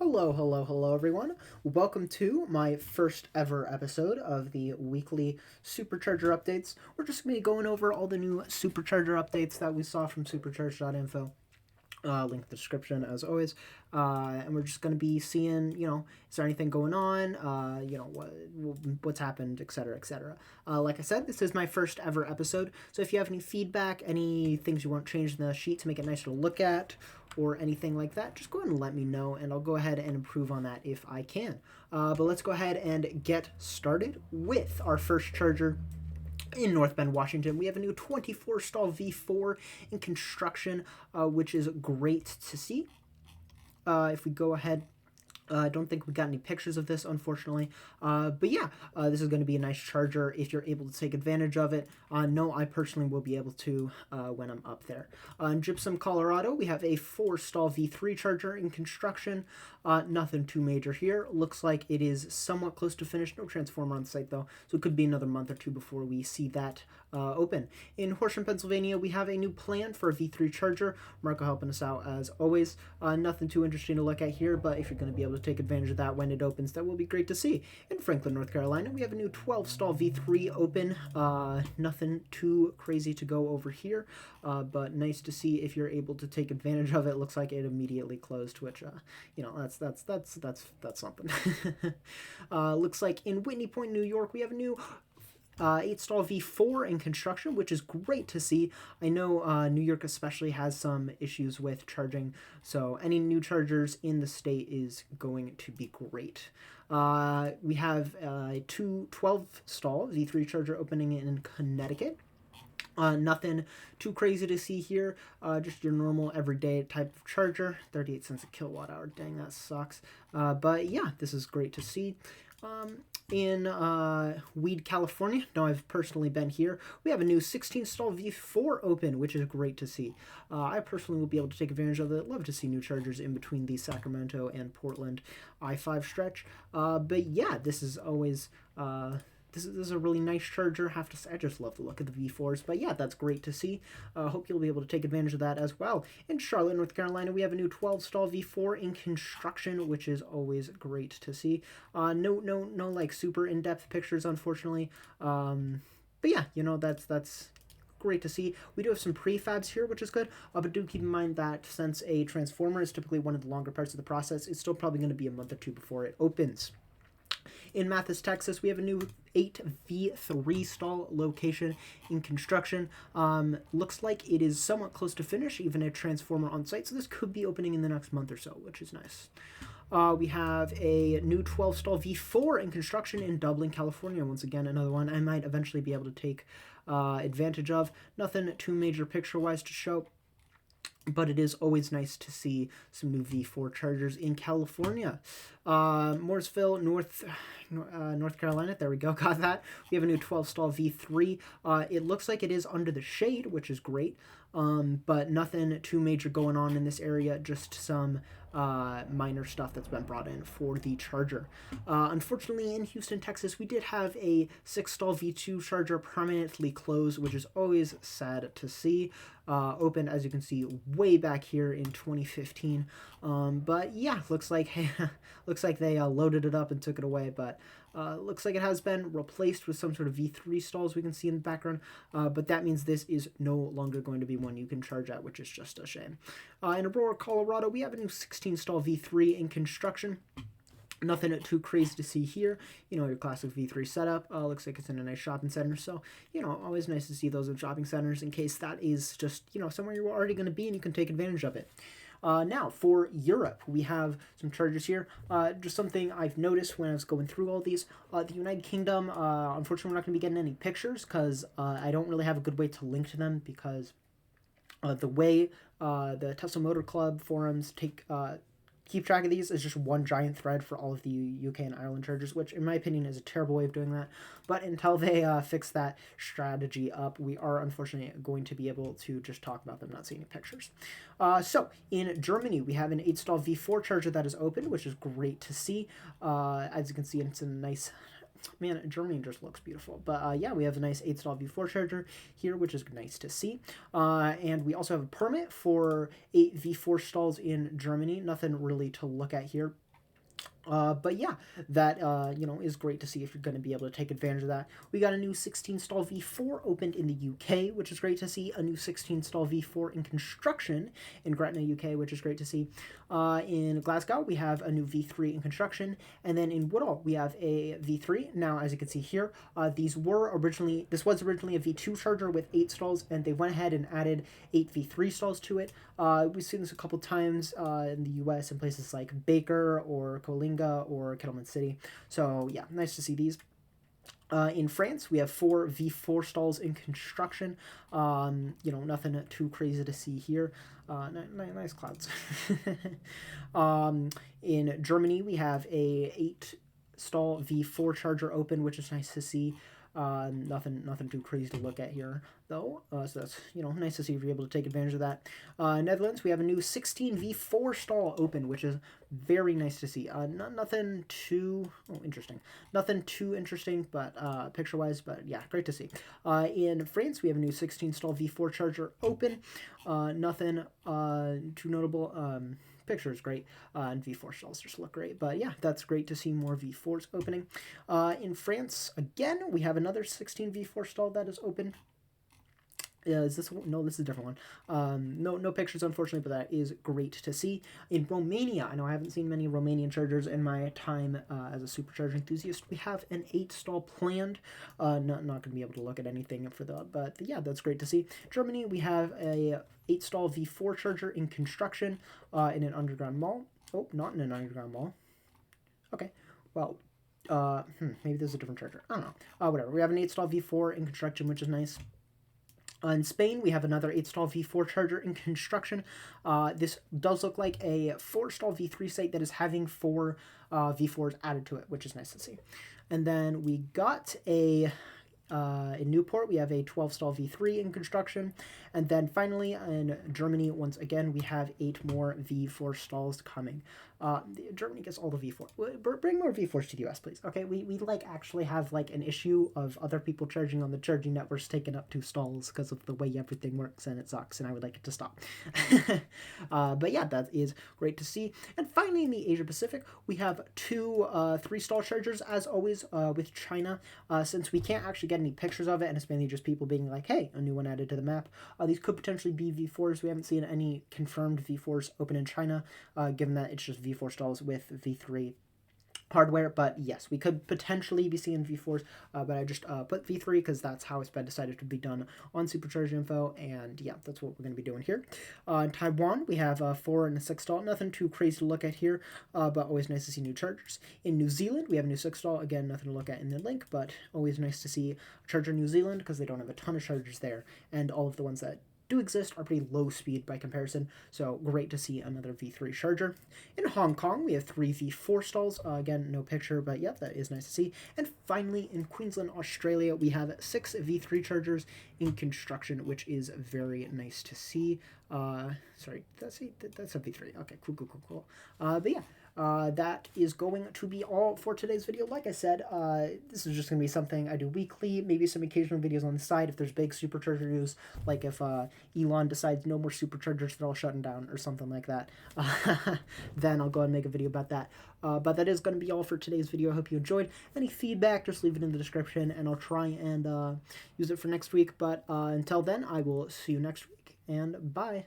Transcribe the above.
Hello, everyone. Welcome to my first ever episode of the weekly Supercharger updates. We're just going to be going over all the new Supercharger updates that we saw from supercharge.info. Link in the description as always. And we're just going to be seeing, is there anything going on, what's happened, etc., etc. Like I said, this is my first ever episode, so if you have any feedback, any things you want changed in the sheet to make it nicer to look at, or anything like that, just go ahead and let me know, and I'll go ahead and improve on that if I can. But let's go ahead and get started with our first charger in North Bend, Washington. We have a new 24 stall V4 in construction, which is great to see. If we go ahead, I don't think we got any pictures of this, unfortunately. But yeah, this is going to be a nice charger if you're able to take advantage of it. No, I personally will be able to when I'm up there. In Gypsum, Colorado, we have a 4-stall V3 charger in construction. Nothing too major here. Looks like it is somewhat close to finished. No transformer on site, though, so it could be another month or two before we see that open. In Horsham, Pennsylvania, we have a new plan for a V3 charger. Marco helping us out as always. Nothing too interesting to look at here, but if you're going to be able to take advantage of that when it opens, that will be great to see. In Franklin, North Carolina, we have a new 12-stall V3 open. Nothing too crazy to go over here, but nice to see if you're able to take advantage of it. Looks like it immediately closed, which that's something. Looks like in Whitney Point, New York, we have a new 8-stall V4 in construction, which is great to see. I know New York especially has some issues with charging, so any new chargers in the state is going to be great. We have a 12-stall V3 charger opening in Connecticut. Nothing too crazy to see here. Just your normal everyday type of charger. 38 cents a kilowatt hour. Dang, that sucks. But yeah, this is great to see. In Weed, California, no, I've personally been here. We have a new 16-stall V4 open, which is great to see. I personally will be able to take advantage of it. Love to see new chargers in between the Sacramento and Portland I-5 stretch. But yeah, this is always... This is a really nice charger, have to say. I just love the look of the V4s, but yeah, that's great to see. Hope you'll be able to take advantage of that as well. In Charlotte, North Carolina, we have a new 12-stall V4 in construction, which is always great to see. No, like super in-depth pictures, unfortunately. But yeah, that's great to see. We do have some prefabs here, which is good, but do keep in mind that since a transformer is typically one of the longer parts of the process, it's still probably going to be a month or two before it opens. In Mathis, Texas, we have a new 8V3 stall location in construction. Looks like it is somewhat close to finish, even a transformer on site, so this could be opening in the next month or so, which is nice. We have a new 12-stall V4 in construction in Dublin, California. Once again, another one I might eventually be able to take advantage of. Nothing too major picture-wise to show, but it is always nice to see some new V4 chargers in California. Mooresville, North Carolina. There we go, got that. We have a new 12-stall V3. It looks like it is under the shade, which is great, but nothing too major going on in this area, just some minor stuff that's been brought in for the charger. Unfortunately, in Houston, Texas, we did have a 6-stall V2 charger permanently closed, which is always sad to see. Opened, as you can see, way back here in 2015. But yeah, looks like they loaded it up and took it away, but looks like it has been replaced with some sort of V3 stalls we can see in the background, but that means this is no longer going to be one you can charge at, which is just a shame. In Aurora, Colorado, we have a new 16-stall V3 in construction. Nothing too crazy to see here. Your classic V3 setup. Looks like it's in a nice shopping center. So, always nice to see those in shopping centers in case that is just, somewhere you're already going to be and you can take advantage of it. Now, for Europe, we have some chargers here. Just something I've noticed when I was going through all these. The United Kingdom, unfortunately, we're not going to be getting any pictures because I don't really have a good way to link to them because the way the Tesla Motor Club forums keep track of these is just one giant thread for all of the UK and Ireland chargers, which in my opinion is a terrible way of doing that. But until they fix that strategy up, we are unfortunately going to be able to just talk about them, not see any pictures. So in Germany, we have an 8-stall V4 charger that is open, which is great to see. As you can see, it's a nice... Man, Germany just looks beautiful. But yeah, we have a nice 8-stall V4 charger here, which is nice to see. And we also have a permit for 8 V4 stalls in Germany. Nothing really to look at here. But yeah, that is great to see if you're going to be able to take advantage of that. We got a new 16 stall V4 opened in the UK, which is great to see. A new 16 stall V4 in construction in Gretna, UK, which is great to see. In Glasgow, we have a new V3 in construction, and then in Woodall, we have a V3. Now, as you can see here, this was originally a V2 charger with 8 stalls, and they went ahead and added 8 V3 stalls to it. We've seen this a couple times in the US in places like Baker or Coalinga or Kettleman City. So yeah, nice to see these. In France, we have 4 V4 stalls in construction. Nothing too crazy to see here. Nice clouds. In Germany, we have a 8 stall V4 charger open, which is nice to see. Nothing too crazy to look at here, though. So that's nice to see if you're able to take advantage of that. Netherlands, we have a new 16 V4 stall open, which is very nice to see. Nothing too interesting. Nothing too interesting, but picture wise, but yeah, great to see. In France, we have a new 16 stall V4 charger open. Nothing too notable. Picture is great, and V4 stalls just look great. But yeah, that's great to see more V4s opening. In France, again, we have another 16 V4 stall that is open. Is this one? No, this is a different one. No pictures, unfortunately, but that is great to see. In Romania, I know I haven't seen many Romanian chargers in my time as a supercharger enthusiast. We have an 8 stall planned. Not going to be able to look at anything for that, but yeah, that's great to see. Germany, we have a 8 stall V4 charger in construction in an underground mall. Oh, not in an underground mall. Okay, well, maybe there's a different charger. I don't know. Whatever. We have an 8 stall V4 in construction, which is nice. In Spain, we have another 8 stall V4 charger in construction. This does look like a 4 stall V3 site that is having 4 V4s added to it, which is nice to see. And then we got in Newport, we have a 12 stall V3 in construction. And then finally, in Germany, once again, we have 8 more V4 stalls coming. Germany gets all the V4. Bring more V4s to the US, please. Okay, we actually have an issue of other people charging on the charging networks taking up 2 stalls because of the way everything works, and it sucks, and I would like it to stop. But yeah, that is great to see. And finally, in the Asia Pacific, we have 2 3 stall chargers, as always, with China. Since we can't actually get any pictures of it, and it's mainly just people being like, hey, a new one added to the map. These could potentially be V4s. We haven't seen any confirmed V4s open in China, given that it's just V4 stalls with V3 hardware. But yes, we could potentially be seeing V4s, but I just put V3 because that's how it's been decided to be done on Supercharge.info, and yeah, that's what we're going to be doing here. In Taiwan, we have 4 and a 6 stall. Nothing too crazy to look at here, but always nice to see new chargers. In New Zealand, we have a new 6 stall. Again, nothing to look at in the link, but always nice to see a charger in New Zealand because they don't have a ton of chargers there, and all of the ones that do exist are pretty low speed by comparison, so great to see another V3 charger. In Hong Kong, we have 3 V4 stalls. Again, no picture, but yep, that is nice to see. And finally, in Queensland, Australia, we have 6 V3 chargers in construction, which is very nice to see. Sorry, that's a V3. Okay, cool. But yeah. That is going to be all for today's video. Like I said, this is just going to be something I do weekly, maybe some occasional videos on the side if there's big supercharger news, like if Elon decides no more superchargers, they're all shutting down or something like that, then I'll go ahead and make a video about that. But that is going to be all for today's video. I hope you enjoyed. Any feedback, just leave it in the description, and I'll try and use it for next week. But until then, I will see you next week, and bye.